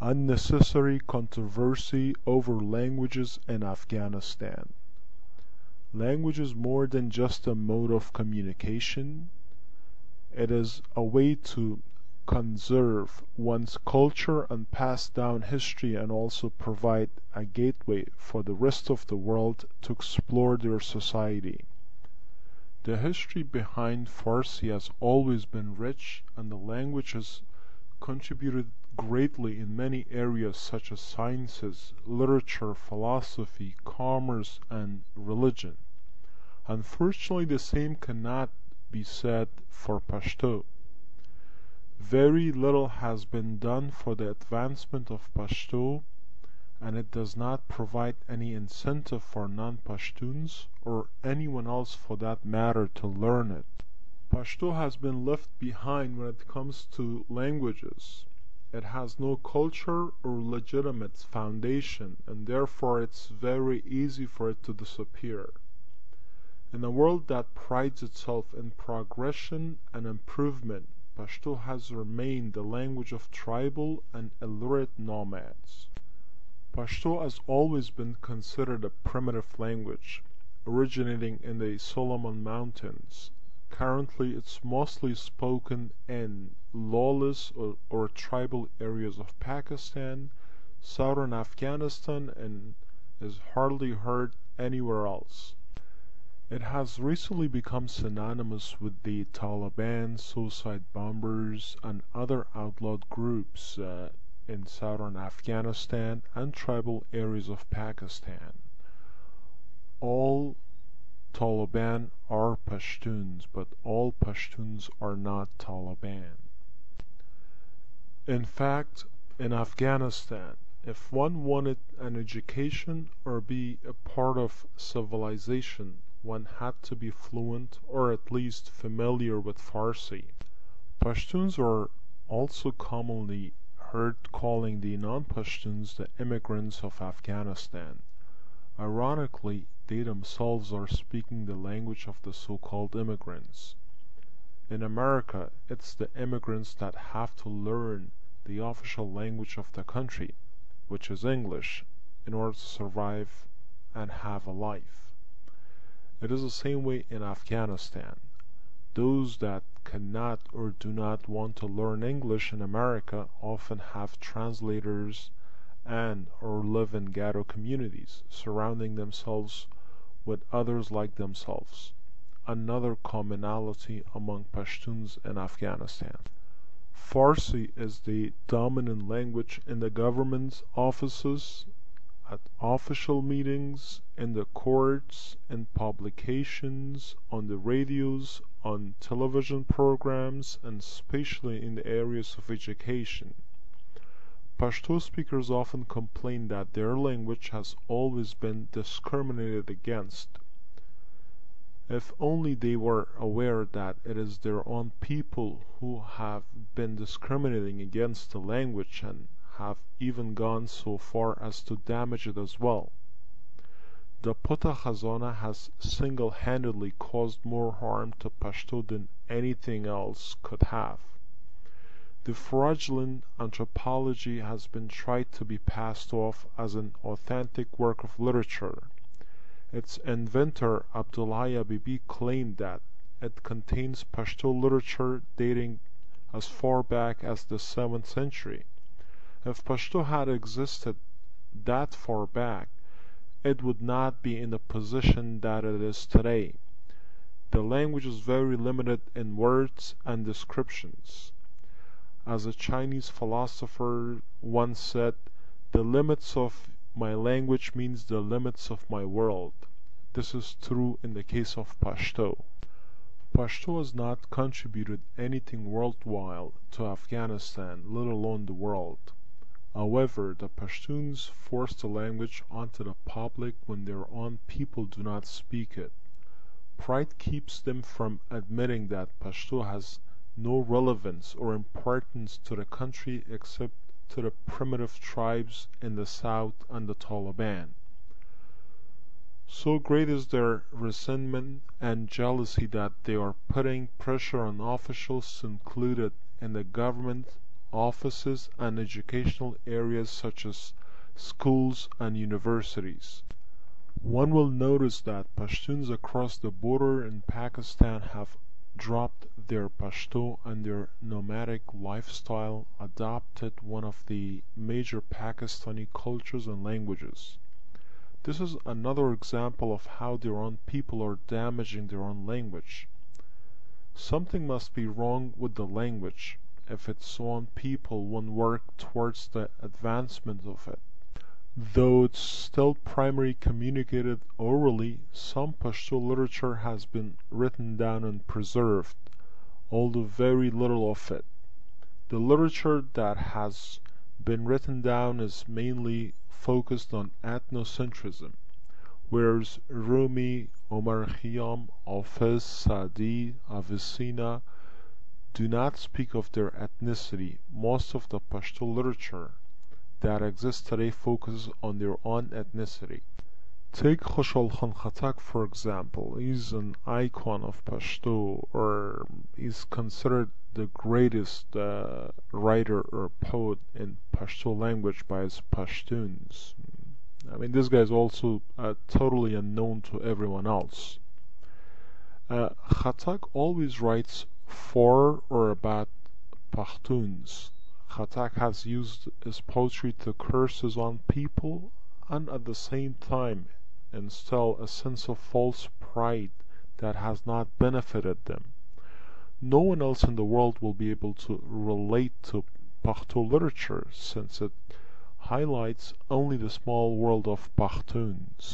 Unnecessary controversy over languages in Afghanistan. Language is more than just a mode of communication. It is a way to conserve one's culture and pass down history, and also provide a gateway for the rest of the world to explore their society. The history behind Farsi has always been rich, and the language has contributed greatly in many areas such as sciences, literature, philosophy, commerce, and religion. Unfortunately, the same cannot be said for Pashto. Very little has been done for the advancement of Pashto, and it does not provide any incentive for non-Pashtuns, or anyone else for that matter, to learn it. Pashto has been left behind when it comes to languages. It has no culture or legitimate foundation, and therefore it's very easy for it to disappear. In a world that prides itself in progression and improvement, Pashto has remained the language of tribal and illiterate nomads. Pashto has always been considered a primitive language, originating in the Solomon Mountains. Currently, it's mostly spoken in lawless or tribal areas of Pakistan, southern Afghanistan, and is hardly heard anywhere else. It has recently become synonymous with the Taliban, suicide bombers, and other outlawed groups in southern Afghanistan and tribal areas of Pakistan. All Taliban are Pashtuns, but all Pashtuns are not Taliban. In fact, in Afghanistan, if one wanted an education or be a part of civilization, one had to be fluent or at least familiar with Farsi. Pashtuns are also commonly heard calling the non-Pashtuns the immigrants of Afghanistan. Ironically, they themselves are speaking the language of the so-called immigrants. In America, it's the immigrants that have to learn the official language of the country, which is English, in order to survive and have a life. It is the same way in Afghanistan. Those that cannot or do not want to learn English in America often have translators and or live in ghetto communities, surrounding themselves with others like themselves. Another commonality among Pashtuns in Afghanistan. Farsi is the dominant language in the government's offices, at official meetings, in the courts, in publications, on the radios, on television programs, and especially in the areas of education. Pashto speakers often complain that their language has always been discriminated against. If only they were aware that it is their own people who have been discriminating against the language and have even gone so far as to damage it as well. The Putta Khazana has single-handedly caused more harm to Pashto than anything else could have. The fraudulent anthropology has been tried to be passed off as an authentic work of literature. Its inventor Abdullah Bibi claimed that it contains Pashto literature dating as far back as the 7th century. If Pashto had existed that far back, it would not be in the position that it is today. The language is very limited in words and descriptions. As a Chinese philosopher once said, "The limits of my language means the limits of my world." This is true in the case of Pashto. Pashto has not contributed anything worthwhile to Afghanistan, let alone the world. However, the Pashtuns force the language onto the public when their own people do not speak it. Pride keeps them from admitting that Pashto has no relevance or importance to the country except to the primitive tribes in the south and the Taliban. So great is their resentment and jealousy that they are putting pressure on officials to include it in the government offices, and educational areas such as schools and universities. One will notice that Pashtuns across the border in Pakistan have dropped their Pashto and their nomadic lifestyle adopted one of the major Pakistani cultures and languages. This is another example of how their own people are damaging their own language. Something must be wrong with the language if its own people won't work towards the advancement of it. Though it's still primarily communicated orally, some Pashto literature has been written down and preserved, although very little of it. The literature that has been written down is mainly focused on ethnocentrism, whereas Rumi, Omar Khayyam, Hafiz, Sa'di, Avicenna do not speak of their ethnicity. Most of the Pashto literature that exists today focuses on their own ethnicity. Take Khushal Khan Khattak for example. He's an icon of Pashto, or he's considered the greatest writer or poet in Pashto language by his Pashtuns. I mean, this guy is also totally unknown to everyone else. Khattak always writes for or about Pashtuns. Khattak has used his poetry to curse his own people and at the same time instill a sense of false pride that has not benefited them. No one else in the world will be able to relate to Pashto literature since it highlights only the small world of Pashtuns.